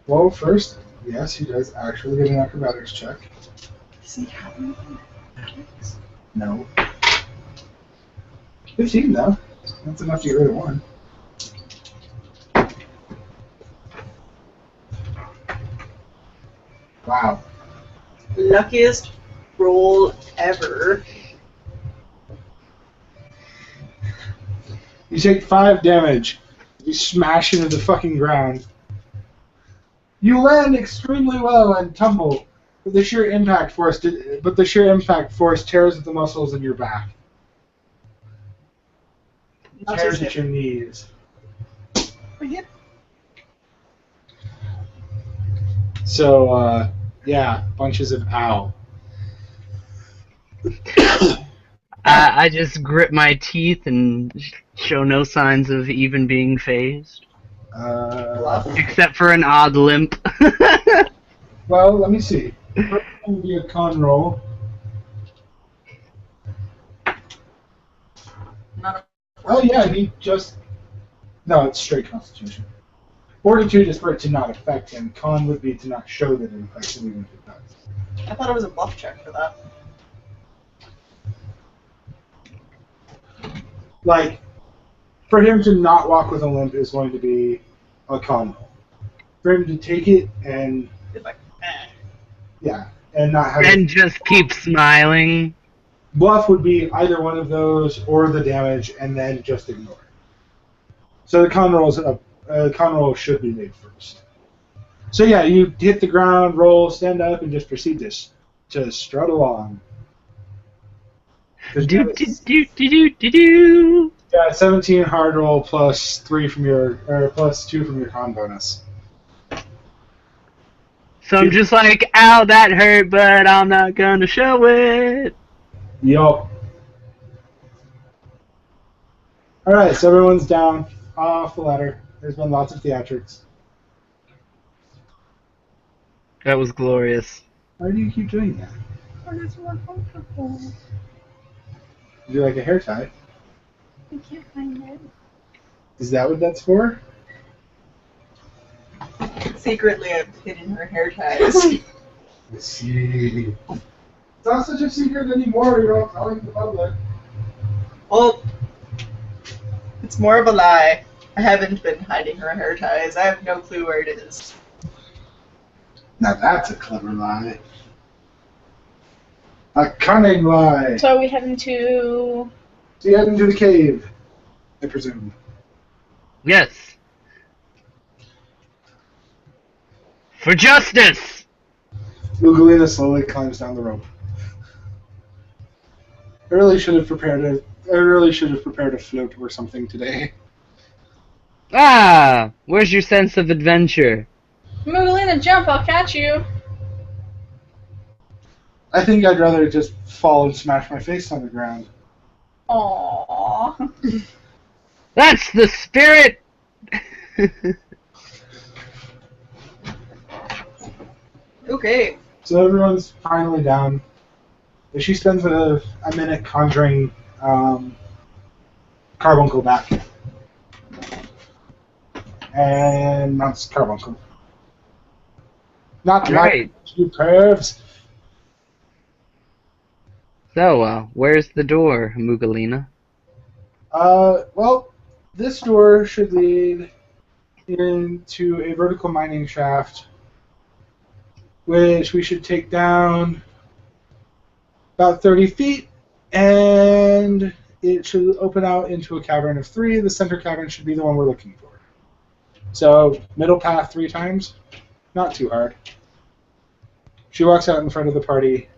Well, first, yes, he does actually get an acrobatics check. Does he have any acrobatics? No. 15, though. That's enough to get rid of one. Wow. Luckiest roll ever. You take 5 damage. You smash into the fucking ground. You land extremely well and tumble, but the sheer impact force tears at the muscles in your back. Tears at your knees. Yep. So, yeah, bunches of ow. I just grip my teeth and show no signs of even being phased. Except for an odd limp. Well, let me see. First one will be a con roll. Oh yeah, he just... No, it's straight Constitution. Fortitude is for it to not affect him. Con would be to not show that it affects him even if it does. I thought it was a bluff check for that. Like, for him to not walk with a limp is going to be a con roll. For him to take it and... It's like, Yeah, and not have... And just keep smiling. Bluff would be either one of those or the damage, and then just ignore it. So the con roll should be made first. So yeah, you hit the ground, roll, stand up, and just proceed to strut along. Do. Yeah, 17 hard roll plus 2 from your con bonus. So I'm just like, ow, that hurt, but I'm not gonna show it. Yup. Alright, so everyone's down off the ladder. There's been lots of theatrics. That was glorious. Why do you keep doing that? Oh, that's more comfortable. Do you like a hair tie? I can't find it. Is that what that's for? secretly I've hidden her hair ties. I see. It's not such a secret anymore, you're all telling the public. Well, it's more of a lie. I haven't been hiding her hair ties. I have no clue where it is. Now that's a clever lie. A cunning lie. So are we heading to... So you head into the cave, I presume. Yes. For justice! Ugalina slowly climbs down the rope. I really should have prepared a float or something today. Ah! Where's your sense of adventure? Mugalina, jump, I'll catch you. I think I'd rather just fall and smash my face on the ground. Aww. That's the spirit! Okay. So everyone's finally down. She spends a minute conjuring Carbuncle back. And mounts Carbuncle. Not Right. you pervs. So, where's the door, Mugalina? Well, this door should lead into a vertical mining shaft, which we should take down about 30 feet, and it should open out into a cavern of 3. The center cavern should be the one we're looking for. So, middle path 3 times. Not too hard. She walks out in front of the party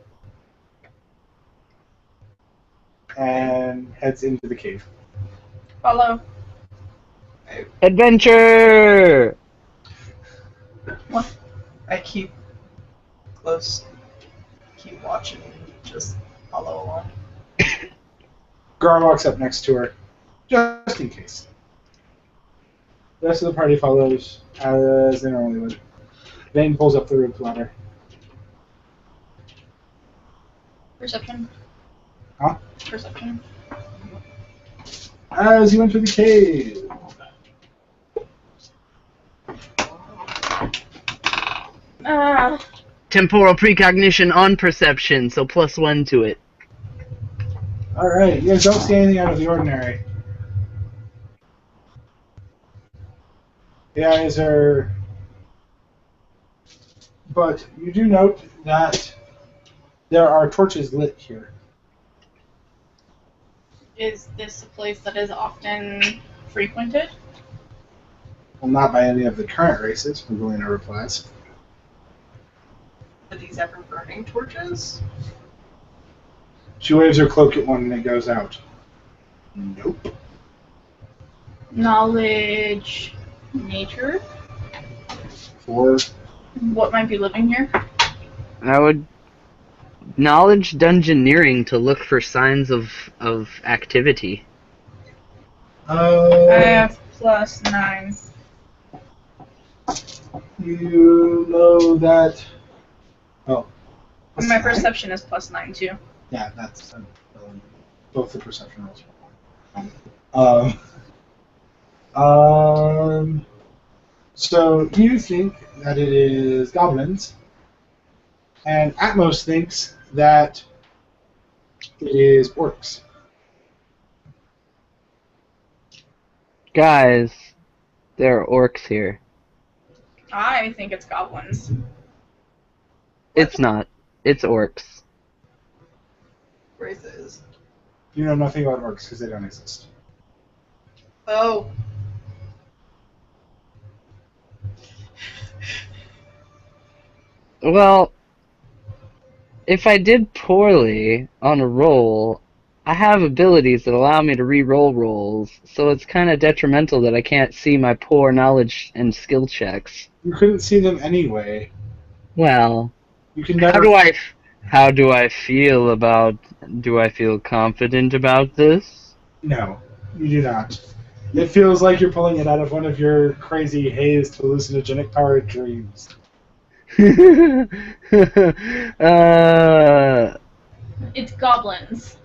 and heads into the cave. Follow. Adventure! What? I keep close. Keep watch and just follow along. Gar walks up next to her, just in case. The rest of the party follows as they normally would. Vane pulls up the rope ladder. Perception. Huh? Perception. As you enter the cave. Temporal precognition on perception, so +1 to it. Alright, you guys don't see anything out of the ordinary. The eyes are... But you do note that there are torches lit here. Is this a place that is often frequented? Well, not by any of the current races, Magdalena replies. Are these ever burning torches? She waves her cloak at one and it goes out. Nope. Knowledge, nature. 4. What might be living here? I would knowledge dungeoneering to look for signs of activity. I have +9. You know that... Oh. And my perception is +9 too. Yeah, that's both the perception rolls. So you think that it is goblins, and Atmos thinks that it is orcs. Guys, there are orcs here. I think it's goblins. It's not. It's orcs. Races. You know nothing about orcs because they don't exist. Oh. Well, if I did poorly on a roll, I have abilities that allow me to re-roll rolls, so it's kind of detrimental that I can't see my poor knowledge and skill checks. You couldn't see them anyway. Well, You can never. how do I feel about? Do I feel confident about this? No, you do not. It feels like you're pulling it out of one of your crazy hazed hallucinogenic powered dreams. It's goblins.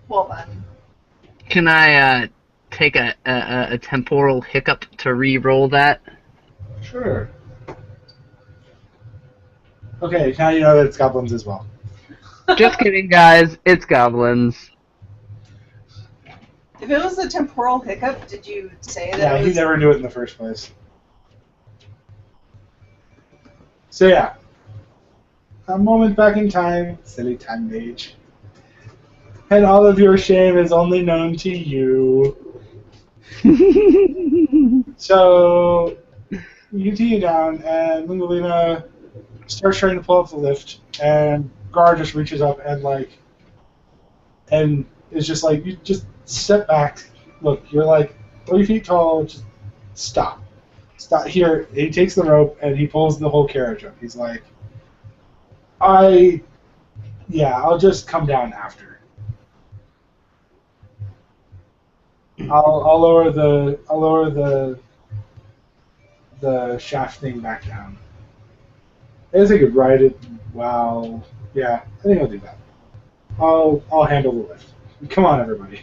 Well then. Can I take a temporal hiccup to re-roll that? Sure. Okay, now you know that it's goblins as well. Just kidding, guys. It's goblins. If it was a temporal hiccup, did you say that Yeah, it he was... never knew it in the first place. So yeah. A moment back in time, silly time mage. And all of your shame is only known to you. So you tee down, and Lingalina starts trying to pull up the lift, and Gar just reaches up and is just like, you just step back. Look, you're like 3 feet tall. Just stop. Stop here. He takes the rope and he pulls the whole carriage up. He's like, I'll just come down after. I'll lower the shaft thing back down. I guess I could ride it. Wow. Yeah, I think I'll do that. I'll handle the lift. Come on, everybody.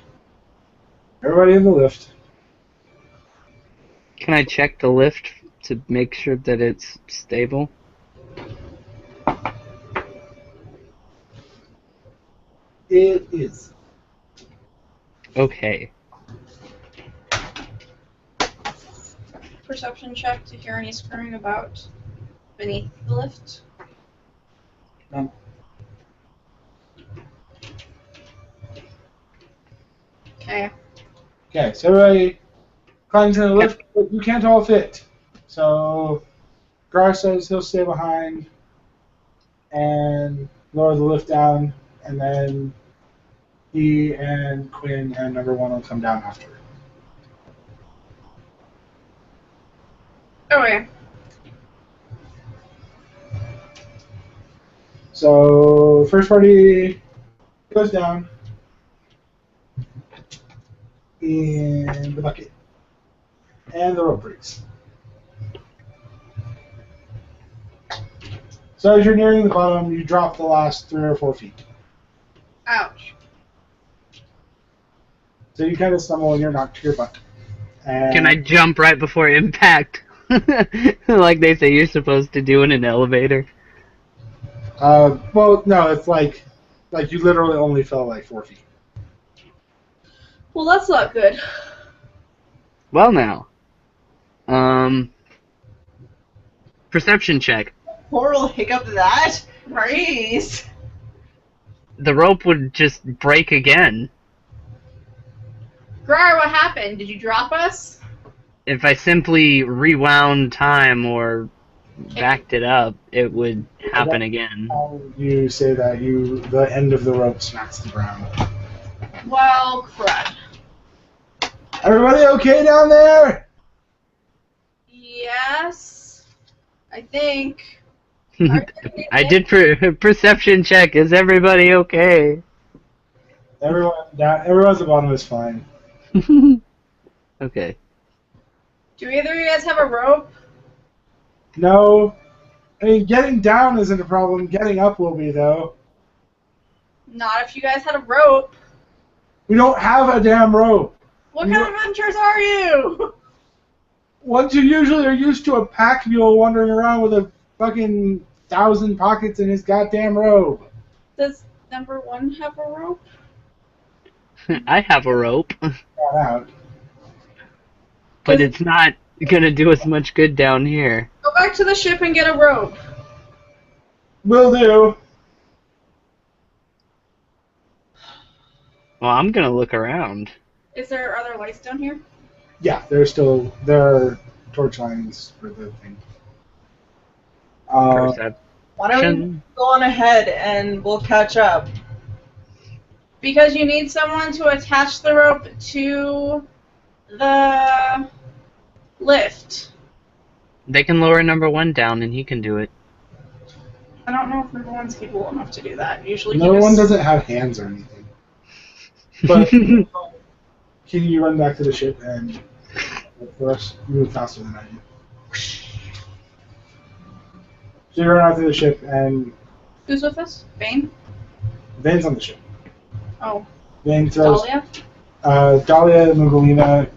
Everybody in the lift. Can I check the lift to make sure that it's stable? It is. Okay. Perception check to hear any screaming about beneath the lift. None. Okay. Okay, so everybody climbs in the lift, but you can't all fit. So Gar says he'll stay behind and lower the lift down, and then he and Quinn and number 1 will come down after. Okay. So first party goes down in the bucket, and the rope breaks. So as you're nearing the bottom, you drop the last 3 or 4 feet. Ouch. So you kind of stumble and you're knocked to your butt. And Can I jump right before impact? Like they say you're supposed to do in an elevator. well, no, it's like you literally only fell like 4 feet. Well, that's not good. Well now. Perception check. Horrible hiccup that. Right? Jeez. The rope would just break again. Grar, what happened? Did you drop us? If I simply rewound time or backed it up, it would happen again. You say that the end of the rope smacks the ground. Well, crud. Everybody okay down there? Yes. I think. I did perception check. Is everybody okay? Everyone's at the bottom is fine. Okay. Do either of you guys have a rope? No. I mean, getting down isn't a problem. Getting up will be, though. Not if you guys had a rope. We don't have a damn rope. What kind of adventurers are you? Ones who usually are used to a pack mule wandering around with a fucking 1,000 pockets in his goddamn robe. Does number 1 have a rope? I have a rope, Got out. but it's not gonna do us much good down here. Go back to the ship and get a rope. Will do. Well, I'm gonna look around. Are there lights down here? Yeah, there are torch lines for the thing. Perception. Why don't we go on ahead and we'll catch up? Because you need someone to attach the rope to the lift. They can lower number 1 down, and he can do it. I don't know if number 1's capable enough to do that. Usually No one doesn't have hands or anything. But can you run back to the ship and first you move faster than I do. So you run out to the ship and Who's with us? Vane? Vane's on the ship. Oh. Vane throws Dahlia? Dahlia, Mughalina,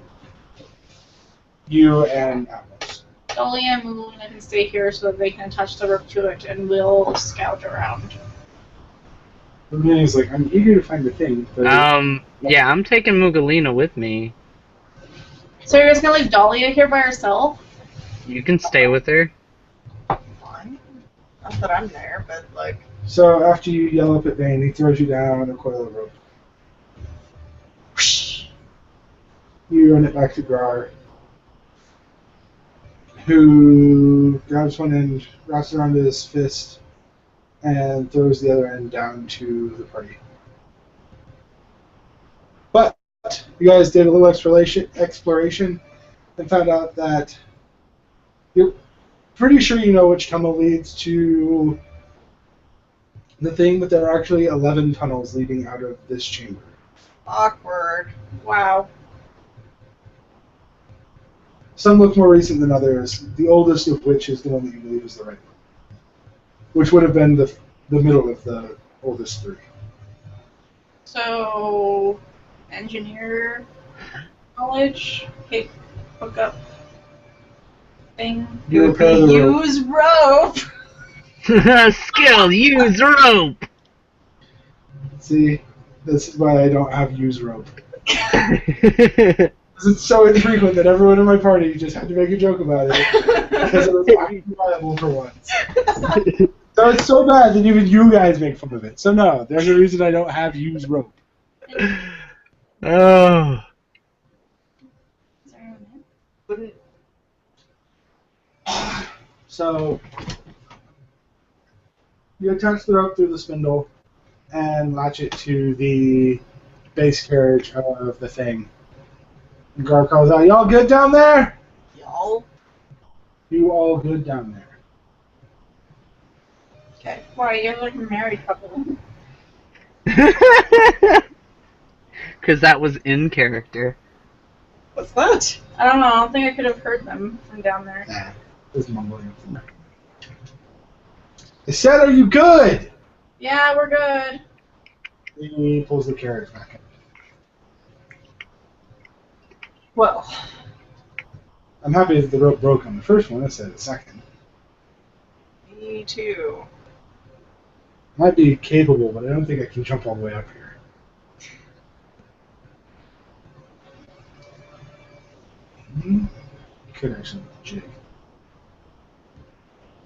you, and Atmos. Dahlia and Mughalina can stay here so that they can attach the rope to it, and we'll scout around. Mughalina's like, I'm eager to find the thing. But yeah, I'm taking Mughalina with me. So you're just gonna leave Dahlia here by herself? You can stay with her. Fine. Not that I'm there, but like. So after you yell up at Vane, he throws you down on a coil of rope. You run it back to Grar, who grabs one end, wraps it around his fist, and throws the other end down to the party. But you guys did a little exploration and found out that you're pretty sure you know which tunnel leads to the thing, but there are actually 11 tunnels leading out of this chamber. Awkward. Wow. Some look more recent than others, the oldest of which is the one that you believe is the right one, which would have been the middle of the oldest three. So, engineer knowledge, hook up thing. You repair the rope. Use rope. Skill, use rope! See, this is why I don't have use rope. It's so infrequent that everyone in my party just had to make a joke about it because it was actually viable for once. So it's so bad that even you guys make fun of it. So no, there's a reason I don't have use rope. Oh. Wouldn't. So you attach the rope through the spindle and latch it to the base carriage of the thing. And Gar calls out, "Y'all good down there? Y'all. You all good down there?" Okay. Why, you're like a married couple. Because that was in character. What's that? I don't know, I don't think I could have heard them from down there. Nah, there's mumbling. I said, are you good? Yeah, we're good. He pulls the carriage back in. Well, I'm happy that the rope broke on the first one instead of the second. me too. Might be capable, but I don't think I can jump all the way up here. Could actually jig.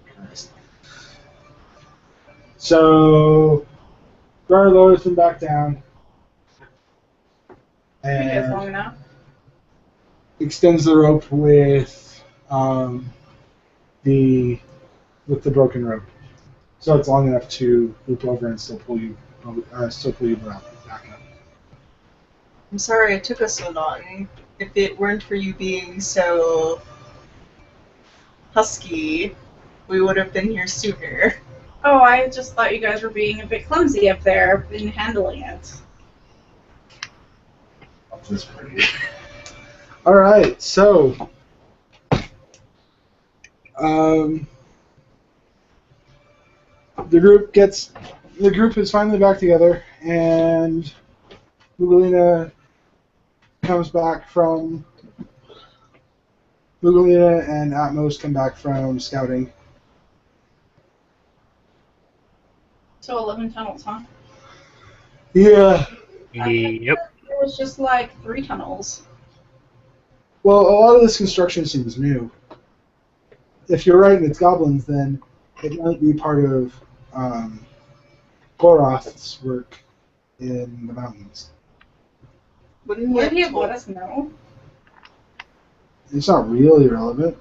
Christ. So, guard lowers them back down. I think that's long And enough. extends the rope with the broken rope. So it's long enough to loop over and still pull you back up. I'm sorry it took us so long. If it weren't for you being so husky, we would have been here sooner. Oh, I just thought you guys were being a bit clumsy up there in handling it. That's pretty. All right, so the group is finally back together, and Mugalina and Atmos come back from scouting. So 11 tunnels, huh? Yeah. Yep. There was just like 3 tunnels. Well, a lot of this construction seems new. If you're right and it's goblins, then it might be part of Goroth's work in the mountains. Wouldn't Would he you have let us know? It's not really relevant.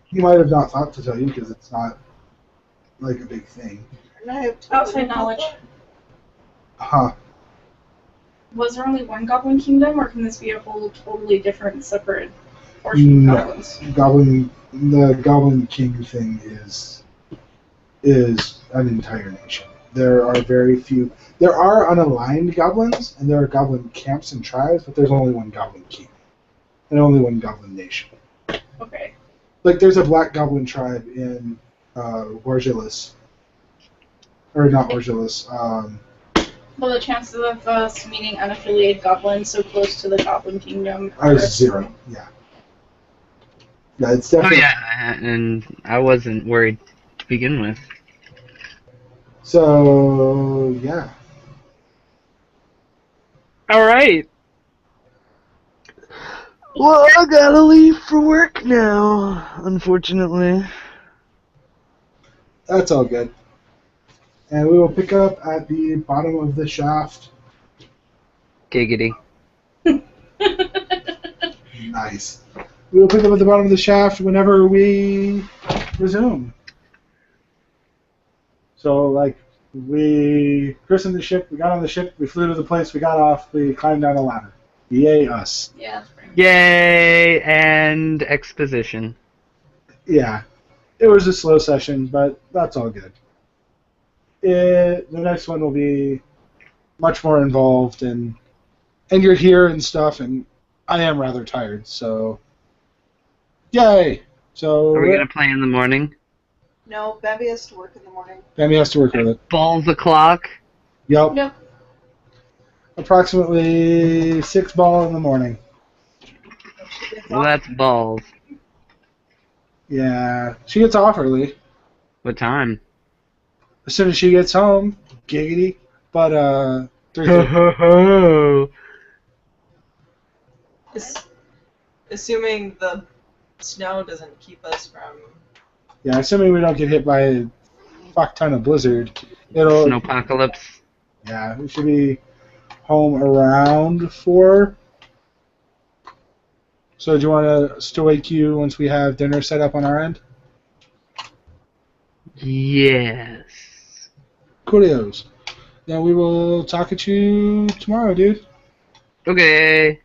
He might have not thought to tell you because it's not like a big thing. Outside knowledge. Huh. Was there only one Goblin Kingdom, or can this be a whole totally different, separate portion of goblins? The Goblin King thing is an entire nation. There are very few. There are unaligned goblins, and there are goblin camps and tribes, but there's only one Goblin King, and only one Goblin nation. Okay. Like, there's a Black Goblin tribe in Orgelis. Or not Orgelis. Well, the chances of us meeting unaffiliated goblins so close to the Goblin Kingdom are 0. Yeah. Yeah, it's Oh definitely. yeah, and I wasn't worried to begin with. So, yeah. Alright. Well, I gotta leave for work now, unfortunately. That's all good. And we will pick up at the bottom of the shaft. Giggity. Nice. We will pick up at the bottom of the shaft whenever we resume. So, like, we christened the ship, we got on the ship, we flew to the place, we got off, we climbed down a ladder. Yay, us. Yeah, that's pretty Yay, and exposition. Yeah. It was a slow session, but that's all good. The next one will be much more involved, and you're here and stuff, and I am rather tired, so yay! So Are we gonna play in the morning? No, Bambi has to work in the morning. Bambi has to work with it. Balls o'clock? Yep. Yep. Approximately 6 ball in the morning. Well, that's balls. Yeah. She gets off early. What time? As soon as she gets home, giggity. But, 3:30. Ho Assuming the snow doesn't keep us from... Yeah, assuming we don't get hit by a fuck ton of blizzard, it'll... Snowpocalypse. Yeah, we should be home around 4. So do you want us to wake you once we have dinner set up on our end? Yes. Coolios. Then we will talk at you tomorrow, dude. Okay.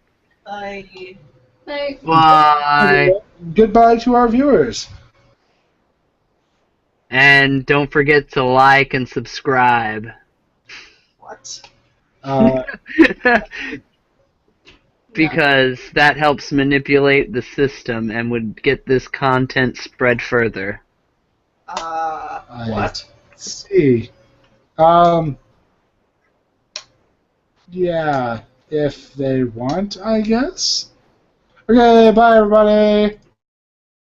I... Like, Bye. Goodbye to our viewers. And don't forget to like and subscribe. What? Because that helps manipulate the system and would get this content spread further. What? See. Yeah, if they want, I guess. Okay, bye everybody.